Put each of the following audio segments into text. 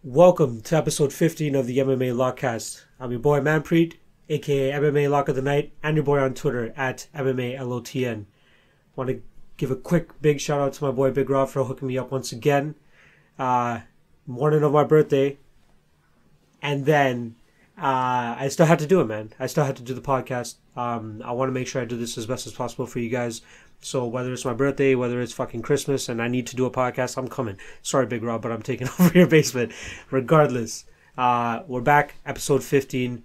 Welcome to episode 15 of the MMA Lock-Cast. I'm your boy Manpreet, aka MMA Lock of the Night, and your boy on Twitter at MMA LOTN. Want to give a quick big shout out to my boy Big Rob for hooking me up once again. Morning of my birthday. And then I still had to do it, man. I still had to do the podcast. I want to make sure I do this as best as possible for you guys. So whether it's my birthday, whether it's fucking Christmas, and I need to do a podcast, I'm coming. Sorry, Big Rob, but I'm taking over your basement. Regardless, we're back, episode 15.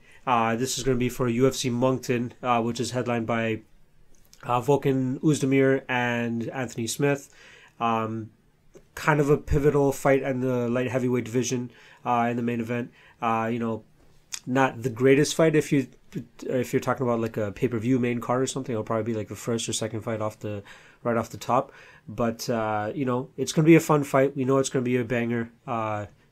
This is going to be for UFC Moncton, which is headlined by Volkan, Oezdemir, and Anthony Smith. Kind of a pivotal fight in the light heavyweight division in the main event. Not the greatest fight if you're talking about like a pay-per-view main card or something. It'll probably be like the first or second fight right off the top. But it's gonna be a fun fight. We know it's gonna be a banger.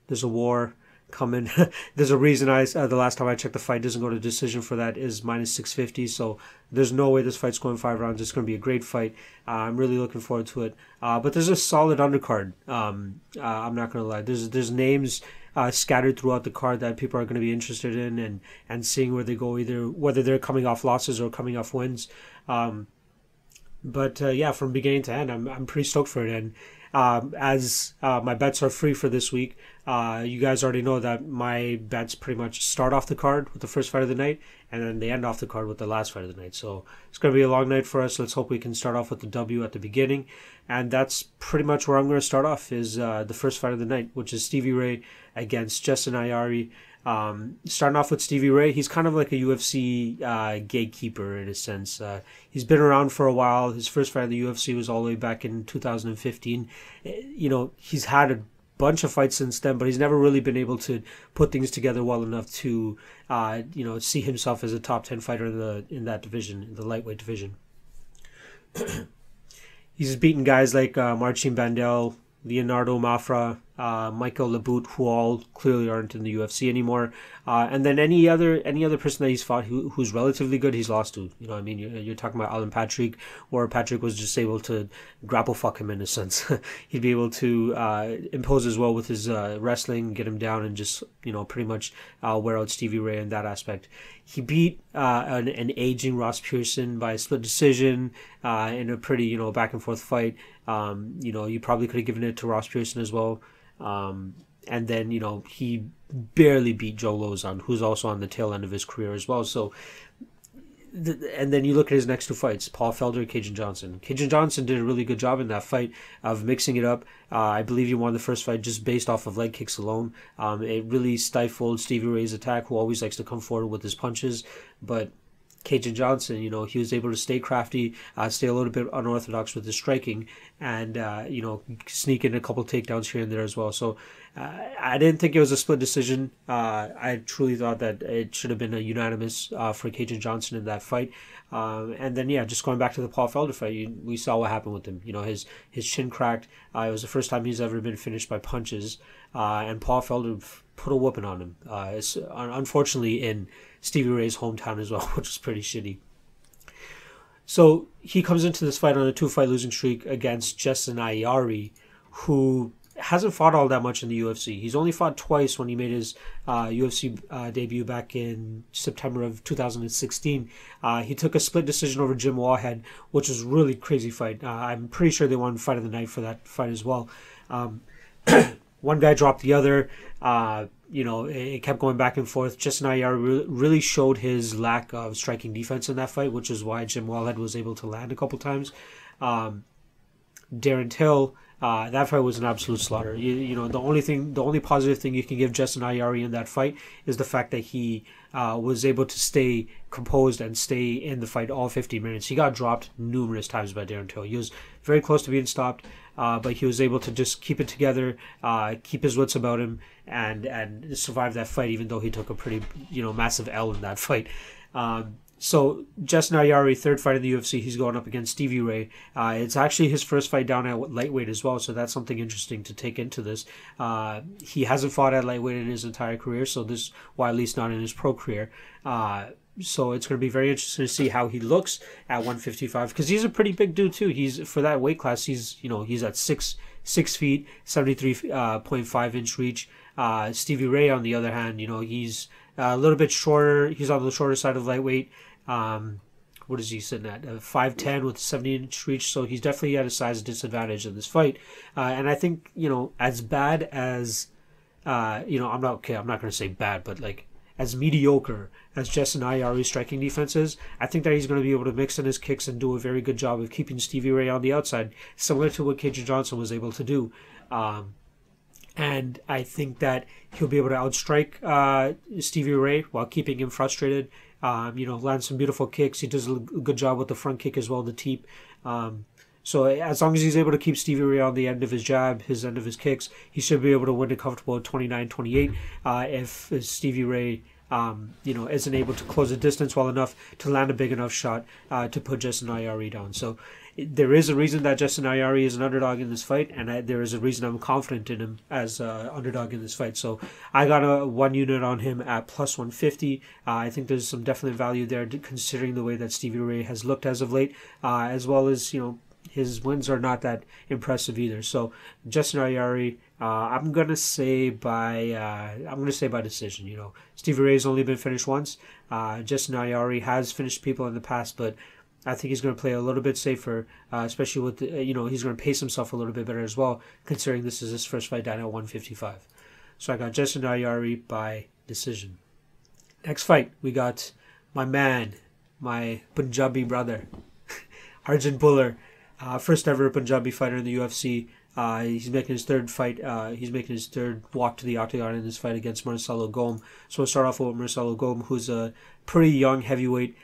There's a war coming. There's a reason the last time I checked, the fight doesn't go to decision for that is minus 650. So there's no way this fight's going 5 rounds. It's gonna be a great fight. I'm really looking forward to it. But there's a solid undercard. I'm not gonna lie. There's names scattered throughout the card that people are going to be interested in and seeing where they go, either whether they're coming off losses or coming off wins. But from beginning to end, I'm pretty stoked for it. And as my bets are free for this week, you guys already know that my bets pretty much start off the card with the first fight of the night, and then they end off the card with the last fight of the night. So it's going to be a long night for us. Let's hope we can start off with the W at the beginning. And that's pretty much where I'm going to start off, is the first fight of the night, which is Stevie Ray against Jessin Ayari. Starting off with Stevie Ray, he's kind of like a UFC gatekeeper in a sense. He's been around for a while. His first fight in the UFC was all the way back in 2015. He's had a bunch of fights since then, but he's never really been able to put things together well enough to see himself as a top 10 fighter in that division, in the lightweight division. He's beaten guys like Marcin Bandel, Leonardo Mafra, Michael Laboute, who all clearly aren't in the UFC anymore. And then any other person that he's fought who's relatively good, he's lost to. You're talking about Alan Patrick, or Patrick was just able to grapple fuck him in a sense. He'd be able to impose as well with his wrestling, get him down, and just pretty much wear out Stevie Ray in that aspect. He beat an aging Ross Pearson by a split decision in a pretty back and forth fight. You probably could have given it to Ross Pearson as well. And then, he barely beat Joe Lozon, who's also on the tail end of his career as well. So, and then you look at his next two fights, Paul Felder, Cajun Johnson. Cajun Johnson did a really good job in that fight of mixing it up. I believe he won the first fight just based off of leg kicks alone. It really stifled Stevie Ray's attack, who always likes to come forward with his punches. But Cajun Johnson, he was able to stay crafty, stay a little bit unorthodox with his striking, and sneak in a couple takedowns here and there as well. So I didn't think it was a split decision. I truly thought that it should have been a unanimous for Cajun Johnson in that fight. And then just going back to the Paul Felder fight, we saw what happened with him. His chin cracked. It was the first time he's ever been finished by punches, and Paul Felder put a whooping on him. It's unfortunately in Stevie Ray's hometown as well, which is pretty shitty. So he comes into this fight on a 2-fight losing streak against Jessin Ayari, who hasn't fought all that much in the UFC. He's only fought twice when he made his UFC debut back in September of 2016. He took a split decision over Jim Wallhead, which was a really crazy fight. I'm pretty sure they won fight of the night for that fight as well. One guy dropped the other. It kept going back and forth. Jessin Ayari really showed his lack of striking defense in that fight, which is why Jim Wallhead was able to land a couple times. Darren Till, that fight was an absolute slaughter. The only positive thing you can give Jessin Ayari in that fight is the fact that he was able to stay composed and stay in the fight all 50 minutes. He got dropped numerous times by Darren Till. He was very close to being stopped, but he was able to just keep it together, keep his wits about him, and survive that fight, even though he took a pretty massive L in that fight. So Jessin Ayari, third fight in the UFC, he's going up against Stevie Ray. It's actually his first fight down at lightweight as well, so that's something interesting to take into this. He hasn't fought at lightweight in his entire career, so this, well, at least not in his pro career. So it's going to be very interesting to see how he looks at 155, because he's a pretty big dude too. He's, for that weight class, he's at 6 6 feet, 73.5-inch reach. Stevie Ray, on the other hand, he's a little bit shorter. He's on the shorter side of lightweight. What is he sitting at? 5'10" with a 70-inch reach. So he's definitely at a size disadvantage in this fight. And I think, as bad as, I'm not going to say bad, but like as mediocre as Jessin Ayari's striking defense is, I think that he's going to be able to mix in his kicks and do a very good job of keeping Stevie Ray on the outside, similar to what Cajun Johnson was able to do. And I think that he'll be able to outstrike Stevie Ray while keeping him frustrated. Land some beautiful kicks. He does a good job with the front kick as well, the teep. So as long as he's able to keep Stevie Ray on the end of his jab, his end of his kicks, he should be able to win a comfortable 29-28. If Stevie Ray, isn't able to close the distance well enough to land a big enough shot to put Jessin Ayari down. So there is a reason that Jessin Ayari is an underdog in this fight, and there is a reason I'm confident in him as an underdog in this fight. So I got a 1 unit on him at plus 150. I think there's some definite value there, considering the way that Stevie Ray has looked as of late, as well as, his wins are not that impressive either. So Jessin Ayari, I'm gonna say by decision. Stevie Ray's only been finished once. Jessin Ayari has finished people in the past, but I think he's going to play a little bit safer, especially with he's going to pace himself a little bit better as well, considering this is his first fight down at 155. So I got Jessin Ayari by decision. Next fight, we got my man, my Punjabi brother, Arjan Bhullar. First ever Punjabi fighter in the UFC. He's making his third fight. He's making his third walk to the octagon in this fight against Marcelo Golm. So we'll start off with Marcelo Golm, who's a pretty young heavyweight.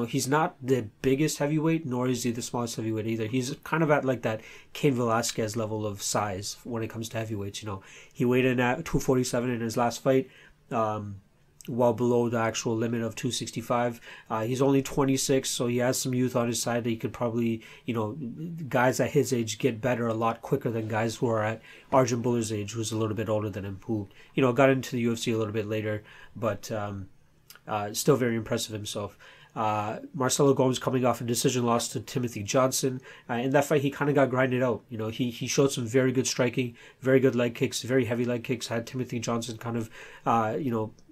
He's not the biggest heavyweight, nor is he the smallest heavyweight either. He's kind of at like that Cain Velasquez level of size when it comes to heavyweights. He weighed in at 247 in his last fight. Well below the actual limit of 265. He's only 26, so he has some youth on his side that he could probably, guys at his age get better a lot quicker than guys who are at Arjan Bhullar's age, who's a little bit older than him, who, got into the UFC a little bit later, but still very impressive himself. Marcelo Golm's coming off a decision loss to Timothy Johnson. In that fight, he kind of got grinded out. He showed some very good striking, very good leg kicks, very heavy leg kicks. Had Timothy Johnson kind of,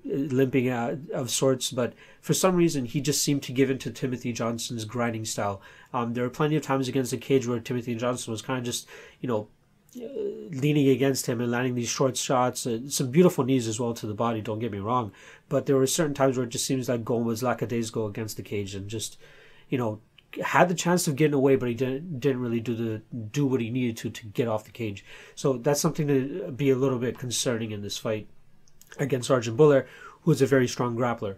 limping out of sorts. But for some reason, he just seemed to give in to Timothy Johnson's grinding style. There were plenty of times against the cage where Timothy Johnson was kind of just, leaning against him and landing these short shots, some beautiful knees as well to the body, don't get me wrong, but there were certain times where it just seems like Golm was lackadaisical against the cage and just, had the chance of getting away, but he didn't really do what he needed to get off the cage. So that's something to be a little bit concerning in this fight against Arjan Bhullar, who is a very strong grappler.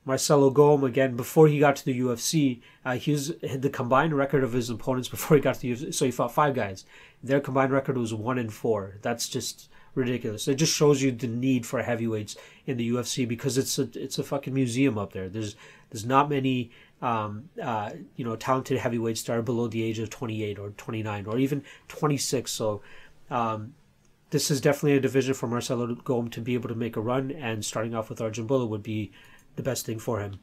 Marcelo Golm, again, before he got to the UFC, the combined record of his opponents before he got to the UFC, so he fought 5 guys. Their combined record was 1-4. That's just ridiculous. It just shows you the need for heavyweights in the UFC because it's a fucking museum up there. There's not many talented heavyweights that are below the age of 28 or 29 or even 26. So this is definitely a division for Marcelo Golm to be able to make a run, and starting off with Arjan Bhullar would be the best thing for him.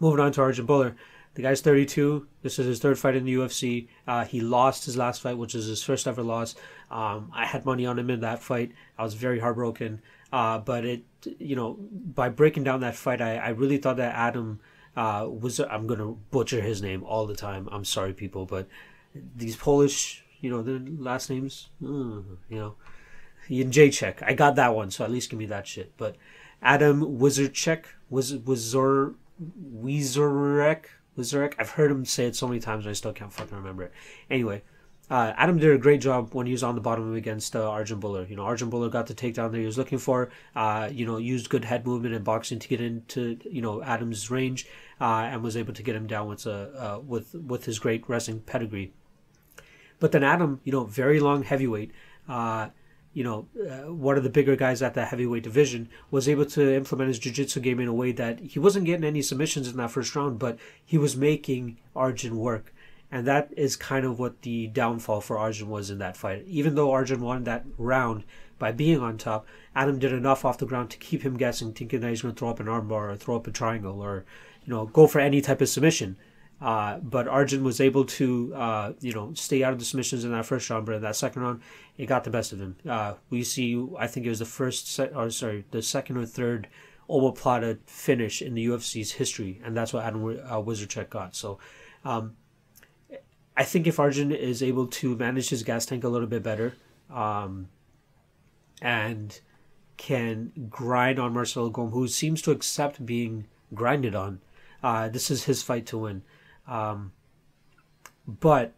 Moving on to Arjan Bhullar. The guy's 32. This is his third fight in the UFC. He lost his last fight, which is his first ever loss. I had money on him in that fight. I was very heartbroken. But by breaking down that fight, I really thought that Adam I'm going to butcher his name all the time. I'm sorry, people, but these Polish, the last names, Jacek. I got that one, so at least give me that shit. But Adam Wizarczyk, Wizarek. I've heard him say it so many times and I still can't fucking remember it. Anyway, Adam did a great job when he was on the bottom against Arjan Bhullar. Arjan Bhullar got the takedown that he was looking for. Used good head movement and boxing to get into Adam's range, and was able to get him down with his great wrestling pedigree. But then Adam, very long heavyweight. One of the bigger guys at that heavyweight division, was able to implement his jiu-jitsu game in a way that he wasn't getting any submissions in that first round, but he was making Arjan work. And that is kind of what the downfall for Arjan was in that fight. Even though Arjan won that round by being on top, Adam did enough off the ground to keep him guessing, thinking that he's going to throw up an armbar or throw up a triangle or, go for any type of submission. But Arjan was able to, stay out of the submissions in that first round, but in that second round, it got the best of him. We see, I think it was the second or third omoplata finish in the UFC's history, and that's what Adam Wizardchuk got. So, I think if Arjan is able to manage his gas tank a little bit better, and can grind on Marcelo Gom, who seems to accept being grinded on, this is his fight to win. But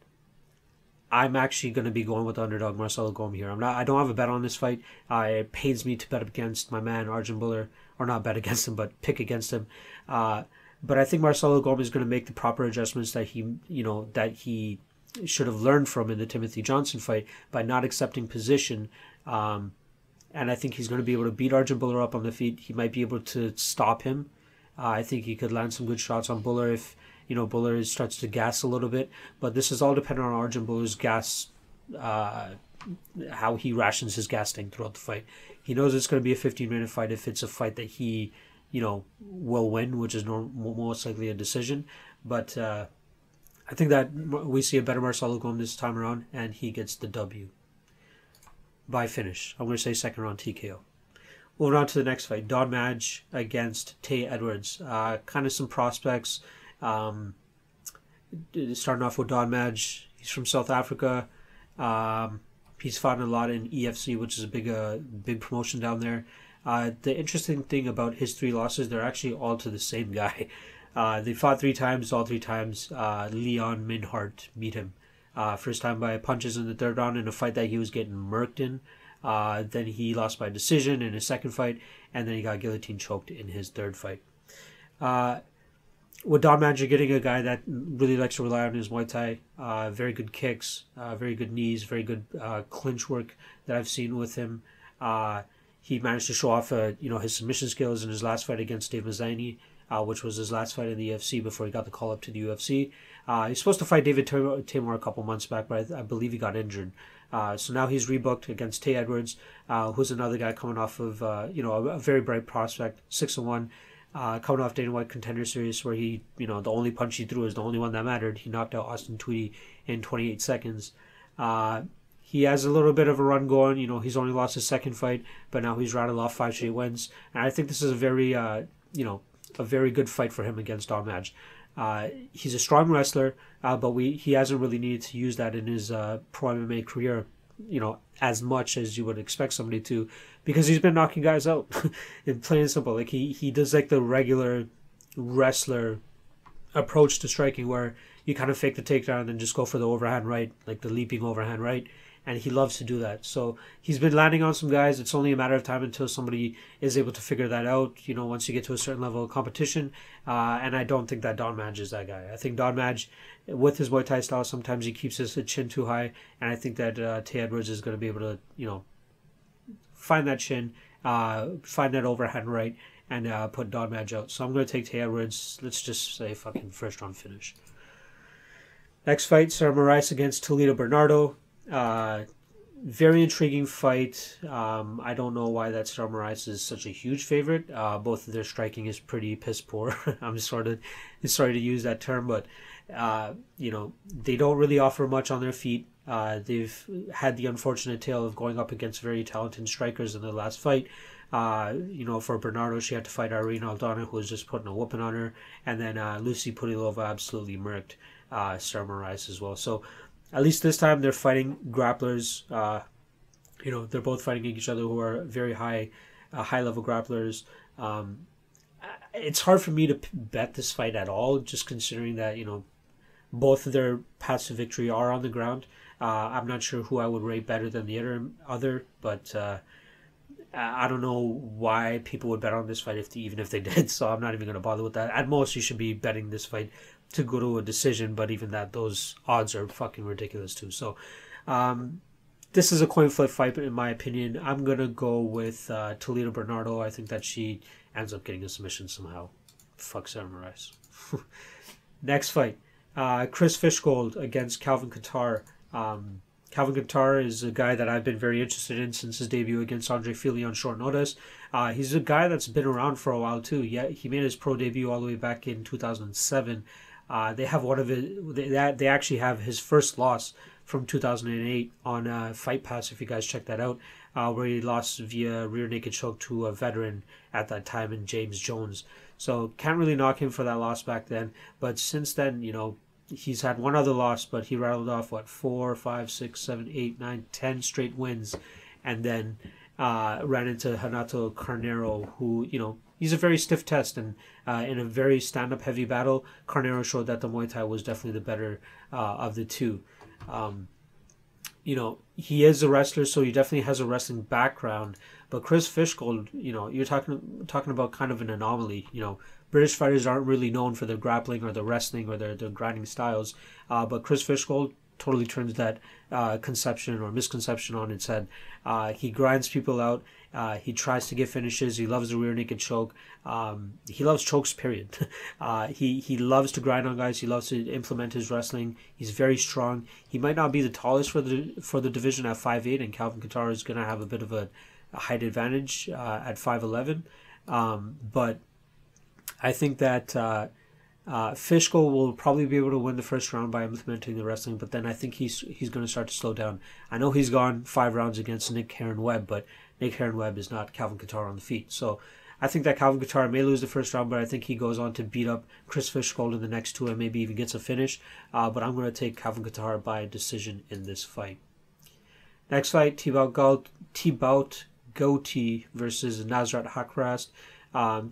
I'm actually going to be going with the underdog Marcelo Gom here. I don't have a bet on this fight. It pains me to bet against my man Arjan Bhullar, or not bet against him, but pick against him. But I think Marcelo Gom is going to make the proper adjustments that he should have learned from in the Timothy Johnson fight by not accepting position. And I think he's going to be able to beat Arjan Bhullar up on the feet. He might be able to stop him. I think he could land some good shots on Bhullar if Bhullar starts to gas a little bit. But this is all dependent on Arjan Bhullar's gas, how he rations his gas tank throughout the fight. He knows it's going to be a 15-minute fight if it's a fight that he, will win, which is most likely a decision. But I think that we see a better Marcelo Gom this time around, and he gets the W by finish. I'm going to say second round TKO. Moving on to the next fight, Don Madge against Tay Edwards. Kind of some prospects. Starting off with Don Madge. He's from South Africa. He's fought a lot in EFC, which is a big promotion down there. The interesting thing about his 3 losses, they're actually all to the same guy. They fought 3 times. All 3 times, Leon Minhart beat him. First time by punches in the 3rd round in a fight that he was getting murked in. Then he lost by decision in his 2nd fight, and then he got guillotine choked in his 3rd fight. With Don Madge, you're getting a guy that really likes to rely on his Muay Thai. Very good kicks, very good knees, very good clinch work that I've seen with him. He managed to show off, his submission skills in his last fight against Dave Mazzani, which was his last fight in the UFC before he got the call up to the UFC. He's supposed to fight David Tamor a couple months back, but I believe he got injured. So now he's rebooked against Tay Edwards, who's another guy coming off of, a very bright prospect, 6-1, coming off Dana White Contender Series, where he, the only punch he threw is the only one that mattered. He knocked out Austin Tweedy in 28 seconds. He has a little bit of a run going. He's only lost his 2nd fight, but now he's rattled off 5 straight wins. And I think this is a very, a very good fight for him against Don Madge. He's a strong wrestler, but he hasn't really needed to use that in his pro MMA career, as much as you would expect somebody to, because he's been knocking guys out. In plain and simple, like he does like the regular wrestler approach to striking, where you kind of fake the takedown and then just go for the overhand right, like the leaping overhand right. And he loves to do that. So he's been landing on some guys. It's only a matter of time until somebody is able to figure that out, once you get to a certain level of competition. And I don't think that Don Madge is that guy. I think Don Madge, with his Muay Thai style, sometimes he keeps his chin too high. And I think that Tay Edwards is going to be able to, find that chin, find that overhand right, and put Don Madge out. So I'm going to take Tay Edwards. Let's just say fucking first round finish. Next fight, Sara Moras against Talita Bernardo. Very intriguing fight. I don't know why that Sara Moras is such a huge favorite. Both of their striking is pretty piss poor. I'm sorry to use that term, but they don't really offer much on their feet. They've had the unfortunate tale of going up against very talented strikers in the last fight. For Bernardo, she had to fight Irene Aldana, who was just putting a whooping on her, and then Lucy Pudilova absolutely murked Sara Moras as well. So at least this time they're fighting grapplers. They're both fighting each other who are very high level grapplers. It's hard for me to bet this fight at all, just considering that both of their paths to victory are on the ground. I'm not sure who I would rate better than the other, but I don't know why people would bet on this fight even if they did. So I'm not even going to bother with that. At most, you should be betting this fight to go to a decision, but even that, those odds are fucking ridiculous too. So this is a coin flip fight, in my opinion. I'm going to go with Talita Bernardo. I think that she ends up getting a submission somehow. Fuck Sara Moras. Next fight, Chris Fishgold against Calvin Kattar. Calvin Kattar is a guy that I've been very interested in since his debut against Andre Fili on short notice. He's a guy that's been around for a while too. Yeah, he made his pro debut all the way back in 2007 They have one of his. They actually have his first loss from 2008 on Fight Pass. If you guys check that out, where he lost via rear naked choke to a veteran at that time in James Jones. So can't really knock him for that loss back then. But since then, he's had one other loss, but he rattled off 4, 5, 6, 7, 8, 9, 10 straight wins, and then ran into Renato Carneiro, who he's a very stiff test, and in a very stand-up heavy battle, Carneiro showed that the Muay Thai was definitely the better of the two. He is a wrestler, so he definitely has a wrestling background. But Chris Fishgold, you're talking about kind of an anomaly. British fighters aren't really known for their grappling or their wrestling or their grinding styles. But Chris Fishgold totally turns that conception or misconception on its head. He grinds people out. He tries to get finishes. He loves the rear naked choke. He loves chokes, period. He loves to grind on guys. He loves to implement his wrestling. He's very strong. He might not be the tallest for the division at 5'8", and Calvin Kattar is going to have a bit of a height advantage at 5'11". But I think that Fishgold will probably be able to win the first round by implementing the wrestling, but then I think he's going to start to slow down. I know he's gone 5 rounds against Nick Heron-Webb, but Nick Heron-Webb is not Calvin Kattar on the feet. So I think that Calvin Kattar may lose the first round, but I think he goes on to beat up Chris Fishgold in the next 2 and maybe even gets a finish. But I'm going to take Calvin Kattar by decision in this fight. Next fight, Thibault Gouti versus Nasrat Haqparast.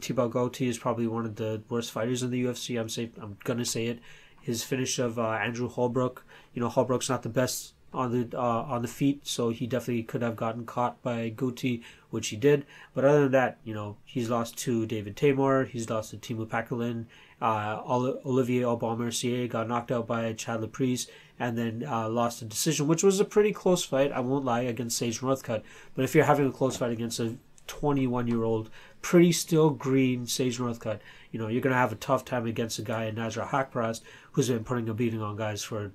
Thibault Gouti is probably one of the worst fighters in the UFC. I'm gonna say it. His finish of Andrew Holbrook. Holbrook's not the best on the feet, so he definitely could have gotten caught by Gouti, which he did. But other than that, he's lost to David Tamor. He's lost to Timu Pakulin. Olivier Aubin-Mercier got knocked out by Chad Laprise, and then lost a decision, which was a pretty close fight, I won't lie, against Sage Northcutt. But if you're having a close fight against a 21-year-old, pretty still green Sage Northcutt, you're going to have a tough time against a guy in Nasrat Haqparast who's been putting a beating on guys for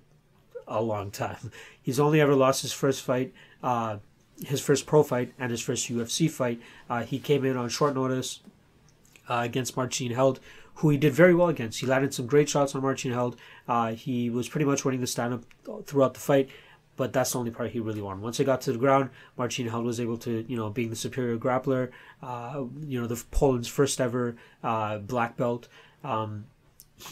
a long time. He's only ever lost his first fight, his first pro fight, and his first UFC fight. He came in on short notice against Marcin Held, who he did very well against. He landed some great shots on Marcin Held. He was pretty much winning the stand-up throughout the fight, but that's the only part he really won. Once it got to the ground, Marcin Held was able to, being the superior grappler, the Poland's first ever black belt. One of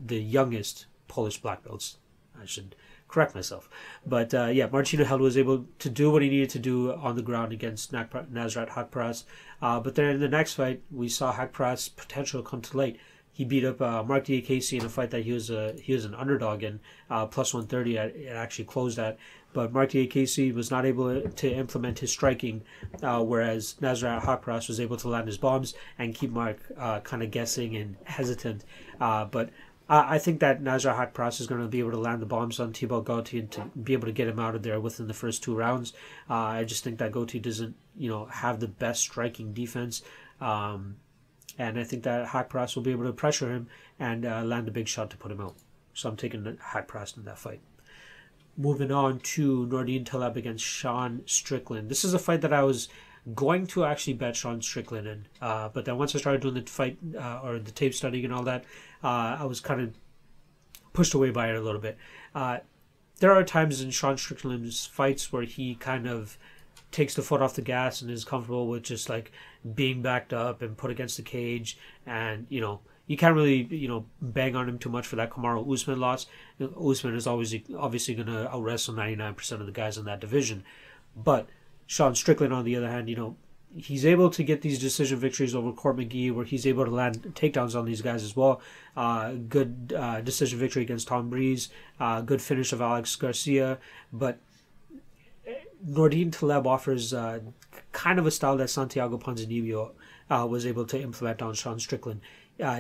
the youngest Polish black belts. I should correct myself. But Marcin Held was able to do what he needed to do on the ground against Nasrat Haqparast. But then in the next fight, we saw Haqparast's potential come to light. He beat up Mark Diakese in a fight that he was an underdog in, plus 130. It actually closed at. But Mark Diakese was not able to implement his striking, whereas Nasrat Haqparast was able to land his bombs and keep Mark kind of guessing and hesitant. But I think that Nasrat Haqparast is going to be able to land the bombs on Thibault Gouti and to be able to get him out of there within the first 2 rounds. I just think that Gouti doesn't, have the best striking defense. And I think that Haqparast will be able to pressure him and land a big shot to put him out. So I'm taking Haqparast in that fight. Moving on to Nordine Taleb against Sean Strickland. This is a fight that I was going to actually bet Sean Strickland in. But then once I started doing the fight or the tape studying and all that, I was kind of pushed away by it a little bit. There are times in Sean Strickland's fights where he kind of takes the foot off the gas and is comfortable with just like being backed up and put against the cage, and you can't really bang on him too much for that Kamaru Usman loss. Usman is obviously going to out wrestle 99% of the guys in that division, but Sean Strickland on the other hand, he's able to get these decision victories over Court McGee, where he's able to land takedowns on these guys as well. Good decision victory against Tom Breeze, good finish of Alex Garcia, but Nordine Taleb offers kind of a style that Santiago Ponzinibbio was able to implement on Sean Strickland.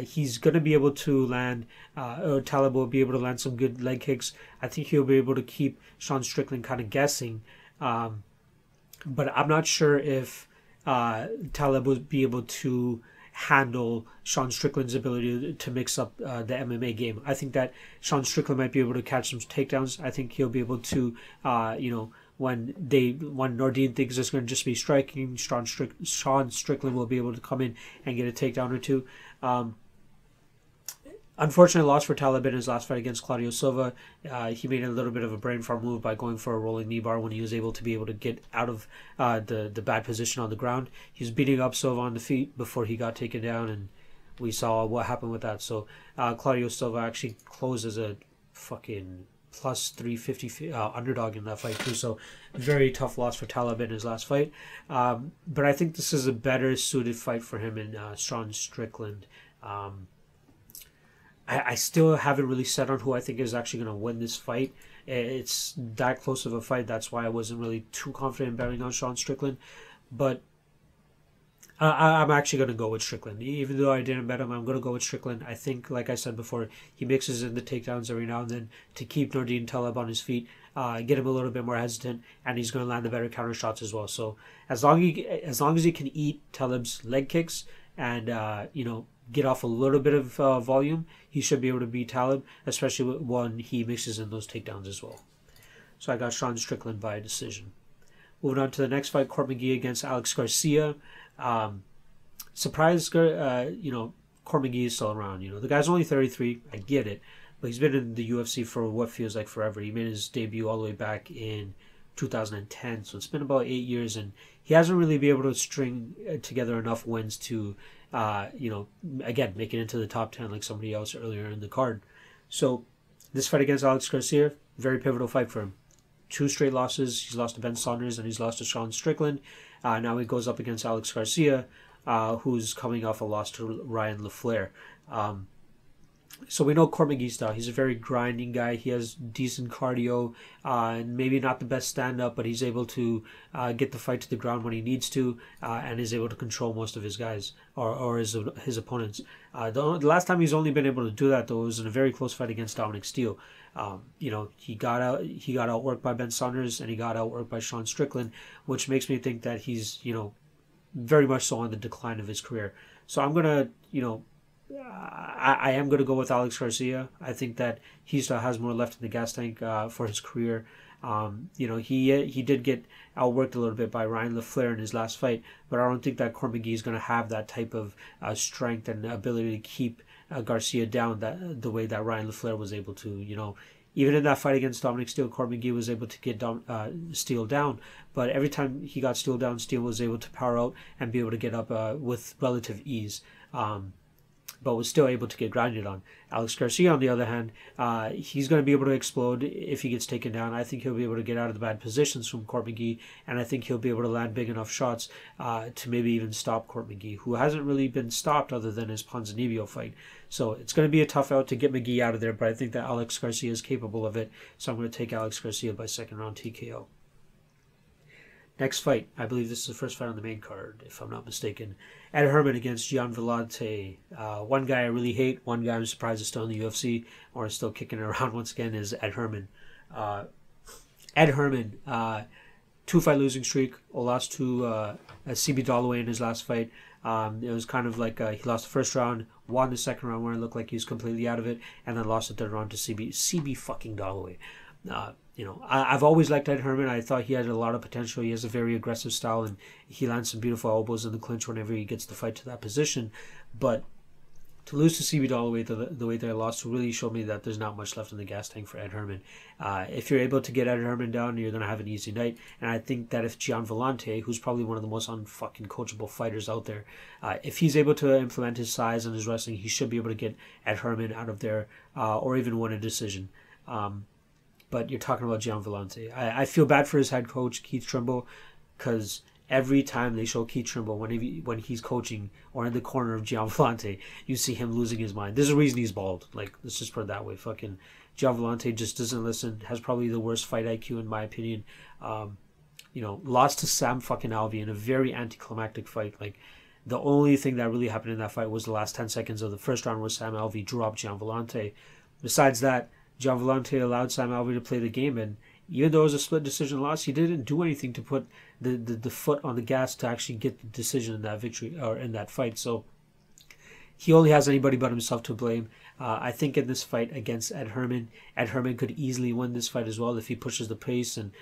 He's going to be able to land, or Taleb will be able to land some good leg kicks. I think he'll be able to keep Sean Strickland kind of guessing. But I'm not sure if Taleb will be able to handle Sean Strickland's ability to mix up the MMA game. I think that Sean Strickland might be able to catch some takedowns. I think he'll be able to, when Nordine thinks it's going to just be striking, Sean Strickland will be able to come in and get a takedown or two. Unfortunate loss for Taleb in his last fight against Claudio Silva. He made a little bit of a brain fart move by going for a rolling knee bar when he was able to get out of the bad position on the ground. He was beating up Silva on the feet before he got taken down, and we saw what happened with that. So Claudio Silva actually closed as a fucking plus 350 underdog in that fight too. So very tough loss for Taleb in his last fight. But I think this is a better suited fight for him in Sean Strickland. I still haven't really set on who I think is actually going to win this fight. It's that close of a fight. That's why I wasn't really too confident in betting on Sean Strickland. But I'm actually going to go with Strickland. Even though I didn't bet him, I'm going to go with Strickland. I think, like I said before, he mixes in the takedowns every now and then to keep Nordine Taleb on his feet, get him a little bit more hesitant, and he's going to land the better counter shots as well. So as long as he can eat Taleb's leg kicks and get off a little bit of volume, he should be able to beat Taleb, especially when he mixes in those takedowns as well. So I got Sean Strickland by decision. Moving on to the next fight, Court McGee against Alex Garcia. Surprise, Court McGee is still around. The guy's only 33. I get it, but he's been in the UFC for what feels like forever. He made his debut all the way back in 2010, so it's been about 8 years, and he hasn't really been able to string together enough wins to again, make it into the top 10 like somebody else earlier in the card. So this fight against Alex Garcia, very pivotal fight for him. 2 straight losses. He's lost to Ben Saunders and he's lost to Sean Strickland. Now he goes up against Alex Garcia, who's coming off a loss to Ryan LaFleur. So we know Court McGee's style. He's a very grinding guy. He has decent cardio, and maybe not the best stand-up, but he's able to get the fight to the ground when he needs to, and is able to control most of his guys or his opponents. The last time he's only been able to do that, though, was in a very close fight against Dominic Steele. He got outworked by Ben Saunders, and he got outworked by Sean Strickland, which makes me think that he's very much so on the decline of his career. So I'm gonna I am going to go with Alex Garcia. I think that he still has more left in the gas tank for his career. He did get outworked a little bit by Ryan LaFleur in his last fight, but I don't think that Court McGee is going to have that type of strength and ability to keep Garcia down the way that Ryan LaFleur was able to. Even in that fight against Dominic Steele, Court McGee was able to get Steele down, but every time he got Steele down, Steele was able to power out and be able to get up with relative ease. But was still able to get grinded on. Alex Garcia, on the other hand, he's going to be able to explode if he gets taken down. I think he'll be able to get out of the bad positions from Court McGee, and I think he'll be able to land big enough shots to maybe even stop Court McGee, who hasn't really been stopped other than his Ponzinibbio fight. So it's going to be a tough out to get McGee out of there, but I think that Alex Garcia is capable of it, so I'm going to take Alex Garcia by second round TKO. Next fight, I believe this is the first fight on the main card, if I'm not mistaken. Ed Herman against Gian Villante. One guy I really hate, one guy I'm surprised is still in the UFC, or is still kicking it around once again, is Ed Herman. Ed Herman, 2-fight losing streak, lost to CB Dollaway in his last fight. It was kind of like he lost the first round, won the second round where it looked like he was completely out of it, and then lost the third round to CB fucking Dollaway. I've always liked Ed Herman. I thought he had a lot of potential. He has a very aggressive style, and he lands some beautiful elbows in the clinch whenever he gets the fight to that position. But to lose to CB Dollaway the way they lost really showed me that there's not much left in the gas tank for Ed Herman. If you're able to get Ed Herman down, you're going to have an easy night. And I think that if Gian Villante, who's probably one of the most unfucking coachable fighters out there, if he's able to implement his size and his wrestling, he should be able to get Ed Herman out of there or even win a decision. But you're talking about Gian Villante. I feel bad for his head coach, Keith Trimble, because every time they show Keith Trimble when he's coaching or in the corner of Gian Villante, you see him losing his mind. There's a reason he's bald. Like, let's just put it that way. Fucking Gian Villante just doesn't listen. Has probably the worst fight IQ in my opinion. Lost to Sam fucking Alvey in a very anticlimactic fight. Like, the only thing that really happened in that fight was the last 10 seconds of the first round where Sam Alvey dropped Gian Villante. Besides that, Gian Villante allowed Sam Alvey to play the game, and even though it was a split decision loss, he didn't do anything to put the foot on the gas to actually get the decision in that victory or in that fight. So he only has anybody but himself to blame. I think in this fight against Ed Herman could easily win this fight as well if he pushes the pace and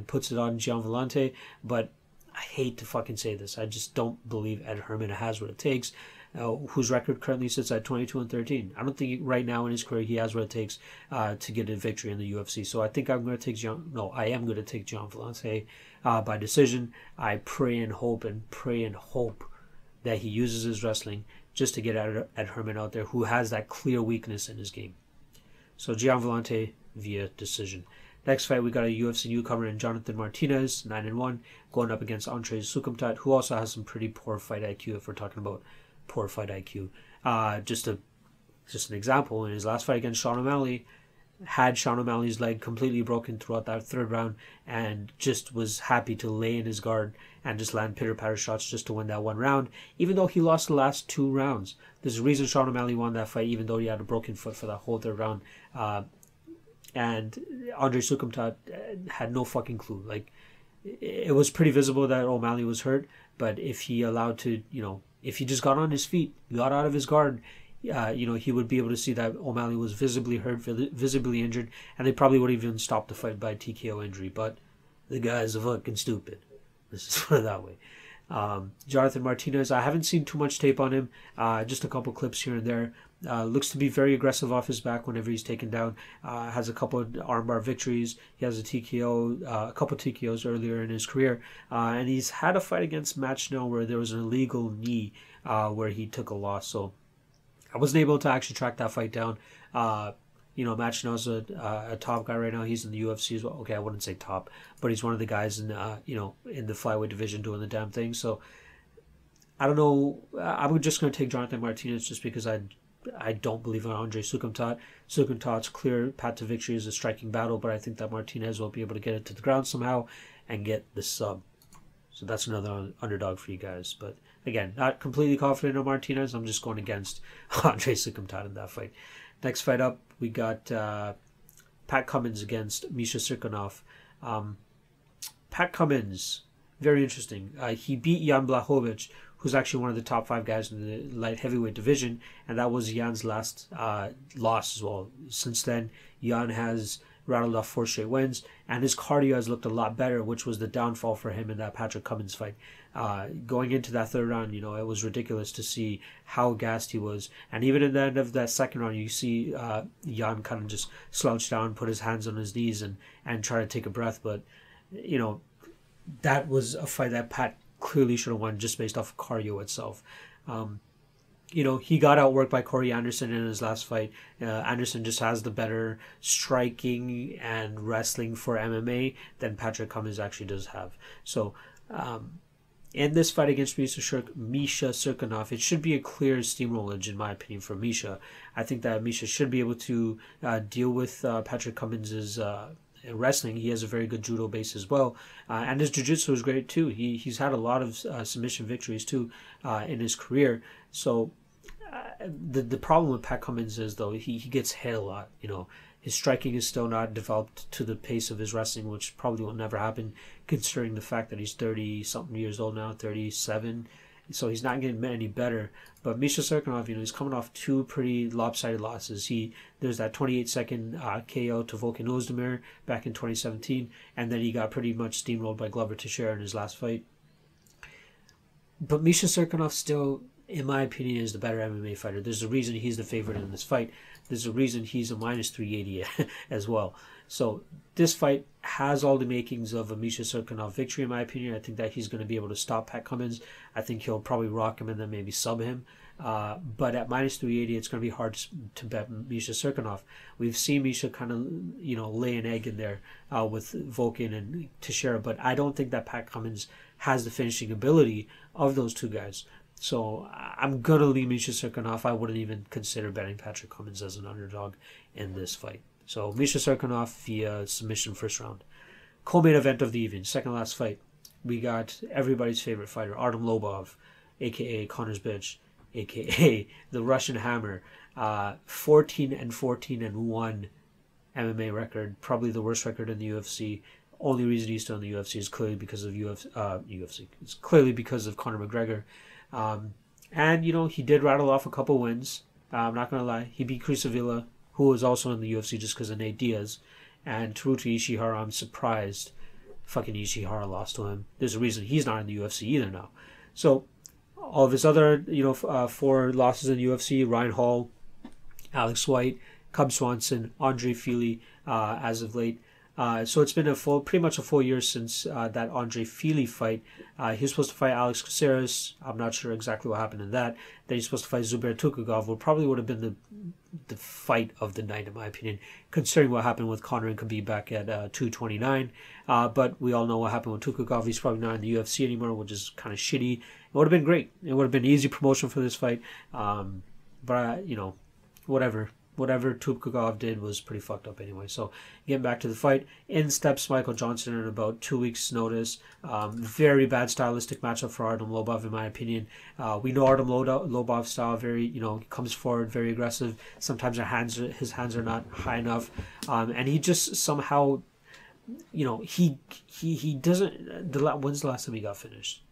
puts it on Gian Villante. But I hate to fucking say this, I just don't believe Ed Herman has what it takes. whose record currently sits at 22-13. I don't think right now in his career he has what it takes to get a victory in the UFC. So I think I'm going to take I am going to take Gian Villante by decision. I pray and hope that he uses his wrestling just to get at Herman out there, who has that clear weakness in his game. So Gian Villante via decision. Next fight, we got a UFC newcomer in Jonathan Martinez, 9-1, going up against Andre Sukumtat, who also has some pretty poor fight IQ, if we're talking about poor fight IQ. Just an example, in his last fight against Sean O'Malley, had Sean O'Malley's leg completely broken throughout that third round and just was happy to lay in his guard and just land pitter-patter shots just to win that one round, even though he lost the last 2 rounds. There's a reason Sean O'Malley won that fight, even though he had a broken foot for that whole third round. And Andre Sukumtat had no fucking clue. Like, it was pretty visible that O'Malley was hurt, but if he if he just got on his feet, got out of his guard, he would be able to see that O'Malley was visibly hurt, visibly injured, and they probably would have even stopped the fight by TKO injury. But the guy's fucking stupid. Let's just put it that way. Jonathan Martinez, I haven't seen too much tape on him, just a couple clips here and there. Looks to be very aggressive off his back whenever he's taken down. Has a couple of armbar victories. He has a couple TKOs earlier in his career, and he's had a fight against Madge now where there was an illegal knee where he took a loss. So I wasn't able to actually track that fight down. Madge is a top guy right now. He's in the UFC as well. Okay, I wouldn't say top, but he's one of the guys in in the flyweight division doing the damn thing. So I don't know. I'm just going to take Jonathan Martinez just because I don't believe in Andre Sukumtat. Sukumtat's clear path to victory is a striking battle, but I think that Martinez will be able to get it to the ground somehow and get the sub. So that's another underdog for you guys. But again, not completely confident in Martinez. I'm just going against Andre Sukumtat in that fight. Next fight up, we got Pat Cummins against Misha Cirkunov. Pat Cummins, very interesting. He beat Jan Blachowicz, who's actually one of the top 5 guys in the light heavyweight division, and that was Jan's last loss as well. Since then, Jan has rattled off 4 straight wins, and his cardio has looked a lot better, which was the downfall for him in that Patrick Cummins fight. Going into that third round, it was ridiculous to see how gassed he was. And even in the end of that second round, you see Jan kind of just slouch down, put his hands on his knees, and try to take a breath. But, that was a fight that Pat clearly should have won just based off of cardio itself. He got outworked by Corey Anderson in his last fight. Anderson just has the better striking and wrestling for MMA than Patrick Cummins actually does have. So, in this fight against Misha Cirkunov, it should be a clear steamroller, in my opinion, for Misha. I think that Misha should be able to deal with Patrick Cummins' wrestling. He has a very good judo base as well, and his jiu-jitsu is great too. He's had a lot of submission victories too in his career. So the problem with Pat Cummins is, though, he gets hit a lot. His striking is still not developed to the pace of his wrestling, which probably will never happen considering the fact that he's 30 something years old now, 37. So he's not getting any better. But Misha Cirkunov, he's coming off 2 pretty lopsided losses. There's that 28-second KO to Volkan Oezdemir back in 2017, and then he got pretty much steamrolled by Glover Teixeira in his last fight. But Misha Cirkunov still, in my opinion, is the better MMA fighter. There's a reason he's the favorite in this fight. There's a reason he's a minus 380 as well. So this fight has all the makings of a Misha Cirkunov victory, in my opinion. I think that he's going to be able to stop Pat Cummins. I think he'll probably rock him and then maybe sub him. But at minus 380, it's going to be hard to bet Misha Cirkunov. We've seen Misha kind of, lay an egg in there with Volkan and Teixeira, but I don't think that Pat Cummins has the finishing ability of those 2 guys. So I'm going to leave Misha Cirkunov. I wouldn't even consider betting Patrick Cummins as an underdog in this fight. So Misha Cirkunov via submission first round. Co-main event of the evening, second last fight. We got everybody's favorite fighter, Artem Lobov, a.k.a. Connor's bitch, a.k.a. the Russian Hammer. 14-14-1 MMA record, probably the worst record in the UFC. Only reason he's still in the UFC is clearly because of UFC. It's clearly because of Conor McGregor. And he did rattle off a couple wins. I'm not going to lie. He beat Chris Avila, who was also in the UFC just because of Nate Diaz. And Teruto Ishihara, I'm surprised fucking Ishihara lost to him. There's a reason he's not in the UFC either now. So All of his other, 4 losses in UFC: Ryan Hall, Alex White, Cub Swanson, Andre Fili, as of late. So it's been pretty much a full year since that Andre Fili fight. He was supposed to fight Alex Caceres. I'm not sure exactly what happened in that. Then he's supposed to fight Zubair Tukhugov, which probably would have been the fight of the night, in my opinion, considering what happened with Conor and Khabib back at 229. But we all know what happened with Tukhugov. He's probably not in the UFC anymore, which is kind of shitty. It would have been great. It would have been easy promotion for this fight. But whatever Tukhugov did was pretty fucked up anyway. So getting back to the fight, in steps Michael Johnson in about 2 weeks' notice. Very bad stylistic matchup for Artem Lobov, in my opinion. We know Artem Lobov's style. Very, he comes forward, very aggressive. Sometimes his hands are not high enough, and he just somehow, he doesn't. When's the last time he got finished?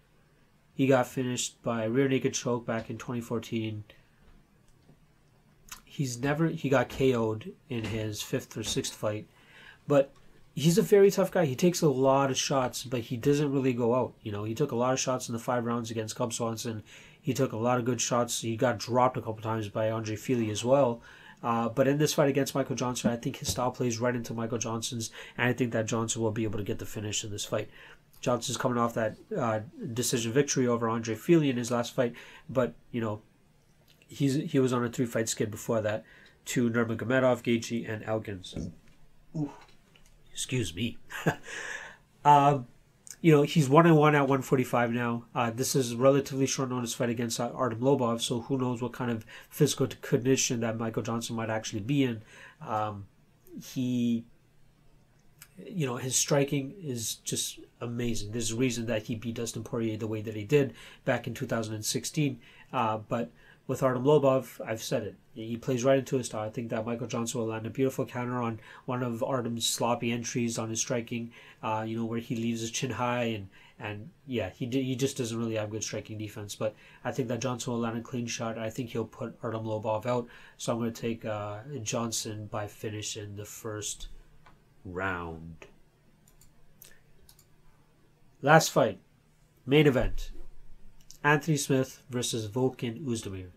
He got finished by a rear naked choke back in 2014. He got KO'd in his 5th or 6th fight, but he's a very tough guy. He takes a lot of shots, but he doesn't really go out. He took a lot of shots in the 5 rounds against Cub Swanson. He took a lot of good shots. He got dropped a couple times by Andre Fili as well. But in this fight against Michael Johnson, I think his style plays right into Michael Johnson's, and I think that Johnson will be able to get the finish in this fight. Johnson's coming off that decision victory over Andre Fili in his last fight, but, he was on a 3-fight skid before that to Nurmagomedov, Gaethje, and Elgins. Ooh, excuse me. He's 1-1 at 145 now. This is a relatively short notice fight against Artem Lobov, so who knows what kind of physical condition that Michael Johnson might actually be in. His striking is just amazing. There's a reason that he beat Dustin Poirier the way that he did back in 2016. But with Artem Lobov, I've said it. He plays right into his style. I think that Michael Johnson will land a beautiful counter on one of Artem's sloppy entries on his striking, where he leaves his chin high and he just doesn't really have good striking defense. But I think that Johnson will land a clean shot. I think he'll put Artem Lobov out. So I'm going to take Johnson by finish in the first round. Last fight, main event. Anthony Smith versus Volkan Oezdemir.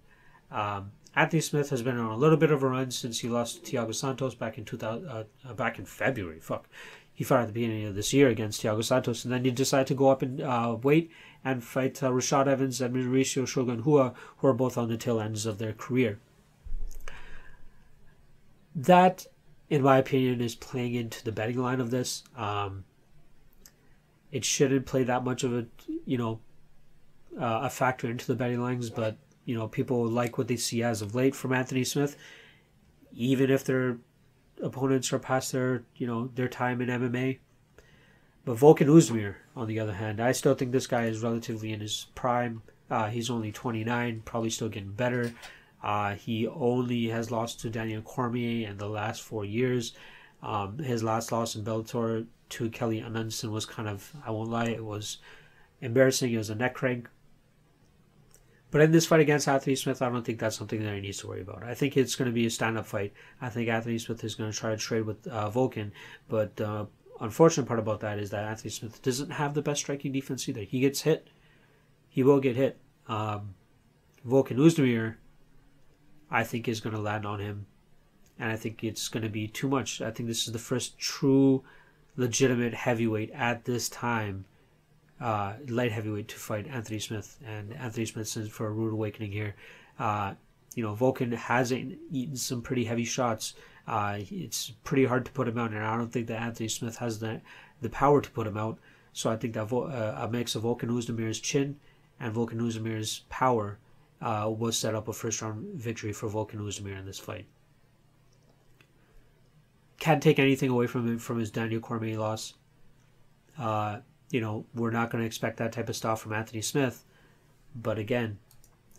Anthony Smith has been on a little bit of a run since he lost to Thiago Santos back in February. He fought at the beginning of this year against Thiago Santos, and then he decided to go up in weight and fight Rashad Evans and Mauricio Shogun Rua, who are both on the tail ends of their career. That, in my opinion, is playing into the betting line of this. It shouldn't play that much of a factor into the betting lines, but people like what they see as of late from Anthony Smith, even if their opponents are past their time in MMA. But Volkan Oezdemir, on the other hand, I still think this guy is relatively in his prime. He's only 29, probably still getting better. He only has lost to Daniel Cormier in the last 4 years. His last loss in Bellator to Kelly Anundson was kind of, I won't lie, it was embarrassing. It was a neck crank. But in this fight against Anthony Smith, I don't think that's something that he needs to worry about. I think it's going to be a stand-up fight. I think Anthony Smith is going to try to trade with Volkan. But the unfortunate part about that is that Anthony Smith doesn't have the best striking defense either. He gets hit. He will get hit. Volkan Oezdemir, I think, is going to land on him. And I think it's going to be too much. I think this is the first true, legitimate heavyweight at this time, light heavyweight, to fight Anthony Smith, and Anthony Smith's in for a rude awakening here. Volkan hasn't eaten some pretty heavy shots. It's pretty hard to put him out, and I don't think that Anthony Smith has the power to put him out. So I think that a mix of Volkan Oezdemir's chin and Volkan Oezdemir's power will set up a first round victory for Volkan Oezdemir in this fight. Can't take anything away from him from his Daniel Cormier loss. We're not going to expect that type of stuff from Anthony Smith. But again,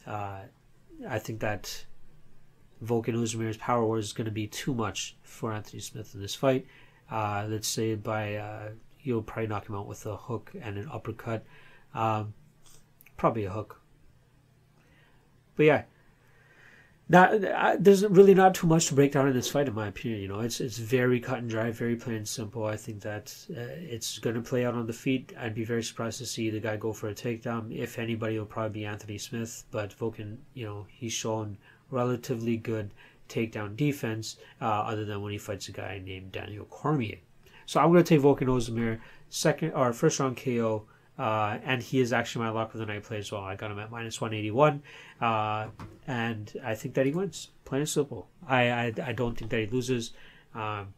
I think that Volkan Oezdemir's power is going to be too much for Anthony Smith in this fight. Let's say he'll probably knock him out with a hook and an uppercut. Probably a hook. But yeah, There's really not too much to break down in this fight, in my opinion. It's very cut and dry, very plain and simple. I think that it's going to play out on the feet. I'd be very surprised to see the guy go for a takedown. If anybody, it'll probably be Anthony Smith. But Volkan, he's shown relatively good takedown defense, other than when he fights a guy named Daniel Cormier. So I'm going to take Volkan Oezdemir first round KO. And he is actually my lock of the night play as well. I got him at -181, and I think that he wins. Plain and simple. I don't think that he loses, and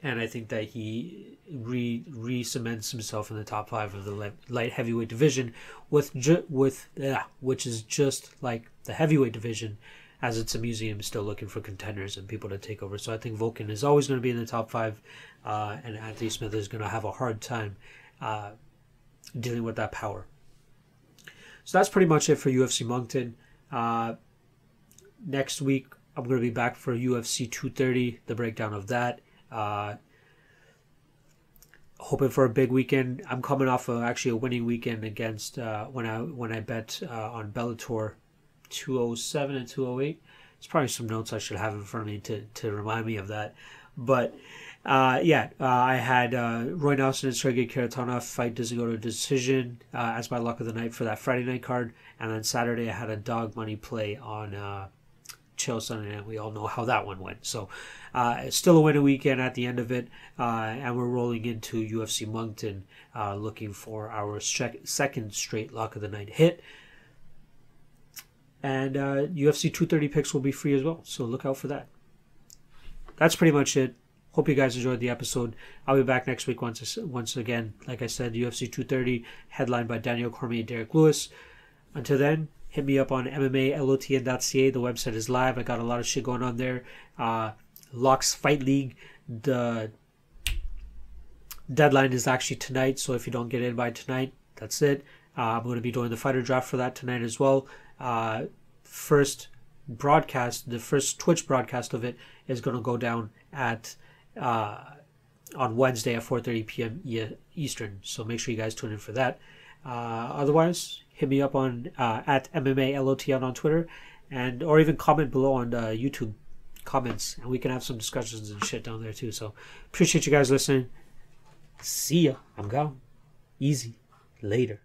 I think that he re-cements himself in the top 5 of the light heavyweight division, which is just like the heavyweight division, as it's a museum still looking for contenders and people to take over. So I think Volkan is always going to be in the top 5, and Anthony Smith is going to have a hard time dealing with that power. So that's pretty much it for UFC Moncton. Next week, I'm going to be back for UFC 230, the breakdown of that. Hoping for a big weekend. I'm coming off of actually a winning weekend against when I bet on Bellator 207 and 208. There's probably some notes I should have in front of me to remind me of that. But I had Roy Nelson and Sergey Kharitonov fight doesn't go to a decision as my luck of the night for that Friday night card. And then Saturday I had a dog money play on Chael Sonnen, and we all know how that one went. So still a winning weekend at the end of it. And we're rolling into UFC Moncton, looking for our second straight luck of the night hit. And UFC 230 picks will be free as well, so look out for that. That's pretty much it. Hope you guys enjoyed the episode. I'll be back next week once again. Like I said, UFC 230, headlined by Daniel Cormier and Derek Lewis. Until then, hit me up on MMALOTN.ca. The website is live. I got a lot of shit going on there. Locks Fight League. The deadline is actually tonight, so if you don't get in by tonight, that's it. I'm going to be doing the fighter draft for that tonight as well. First broadcast, the first Twitch broadcast of it is going to go down at on Wednesday at 4:30 p.m. Eastern. So make sure you guys tune in for that. Otherwise, hit me up on at MMALOTN on Twitter, or even comment below on the YouTube comments, and we can have some discussions and shit down there too. So appreciate you guys listening. See ya. I'm gone. Easy. Later.